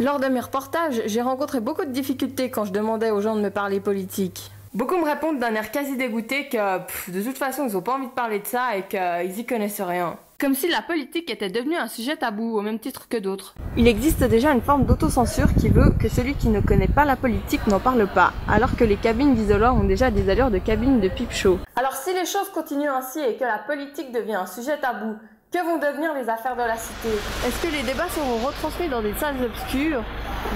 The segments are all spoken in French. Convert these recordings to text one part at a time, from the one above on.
Lors de mes reportages, j'ai rencontré beaucoup de difficultés quand je demandais aux gens de me parler politique. Beaucoup me répondent d'un air quasi dégoûté que de toute façon ils ont pas envie de parler de ça et qu'ils y connaissent rien. Comme si la politique était devenue un sujet tabou au même titre que d'autres. Il existe déjà une forme d'autocensure qui veut que celui qui ne connaît pas la politique n'en parle pas, alors que les cabines d'isoloir ont déjà des allures de cabines de pipe show. Alors si les choses continuent ainsi et que la politique devient un sujet tabou, que vont devenir les affaires de la cité? Est-ce que les débats seront retransmis dans des salles obscures,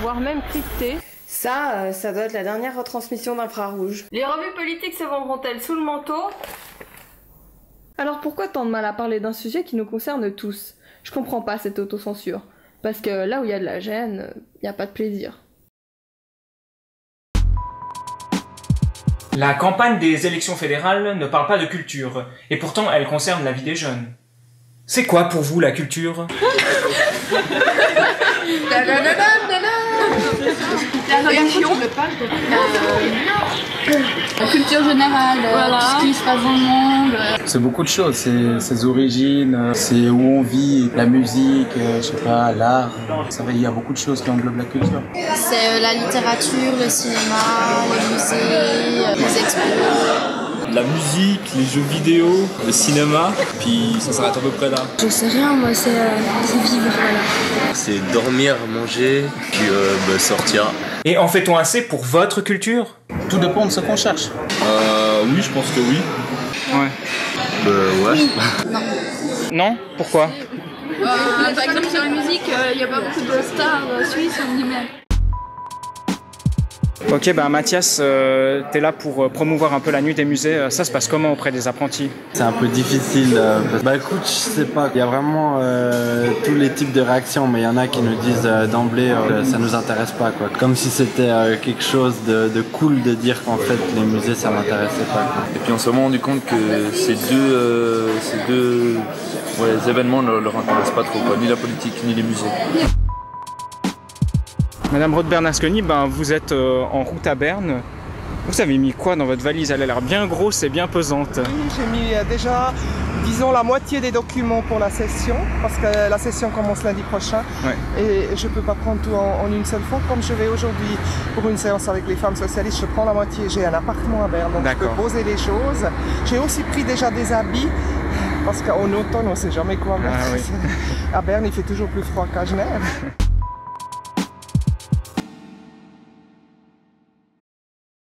voire même cryptées? Ça doit être la dernière retransmission d'infrarouge. Les revues politiques se vendront-elles sous le manteau? Alors pourquoi tant de mal à parler d'un sujet qui nous concerne tous? Je comprends pas cette autocensure. Parce que là où il y a de la gêne, il n'y a pas de plaisir. La campagne des élections fédérales ne parle pas de culture, et pourtant elle concerne la vie des jeunes. C'est quoi pour vous la culture? La religion, la culture générale, voilà. Tout ce qui se passe dans le monde. C'est beaucoup de choses, c'est ses origines, c'est où on vit, la musique, je sais pas, l'art. Il y a beaucoup de choses qui englobent la culture. C'est la littérature, le cinéma, les musées, les expos. La musique, les jeux vidéo, le cinéma, puis ça s'arrête à peu près là. Je sais rien, moi c'est vivre, voilà. C'est dormir, manger, puis sortir. Et en fait-on assez pour votre culture? Tout dépend de ce qu'on cherche. Oui, je pense que oui. Ouais. Ouais. Oui. Non? Pourquoi? Par exemple sur la musique, il n'y a pas beaucoup de stars suisses, on guillemets. Ok, Mathias, t'es là pour promouvoir un peu la nuit des musées. Ça se passe comment auprès des apprentis? C'est un peu difficile. Écoute, je sais pas. Il y a vraiment tous les types de réactions, mais il y en a qui nous disent d'emblée ça nous intéresse pas, quoi. Comme si c'était quelque chose de cool de dire qu'en fait les musées ça m'intéressait pas, quoi. Et puis on s'est vraiment rendu compte que ces deux événements ne leur intéressent pas trop, quoi. Ni la politique, ni les musées. Madame Roth-Bernasconi, vous êtes en route à Berne. Vous avez mis quoi dans votre valise? Elle a l'air bien grosse et bien pesante. J'ai mis déjà, disons, la moitié des documents pour la session, parce que la session commence lundi prochain. Ouais. Et je ne peux pas prendre tout en une seule fois. Comme je vais aujourd'hui pour une séance avec les femmes socialistes, je prends la moitié. J'ai un appartement à Berne, donc je peux poser les choses. J'ai aussi pris déjà des habits, parce qu'en automne, on ne sait jamais quoi mettre. Ah, oui. À Berne, il fait toujours plus froid qu'à Genève.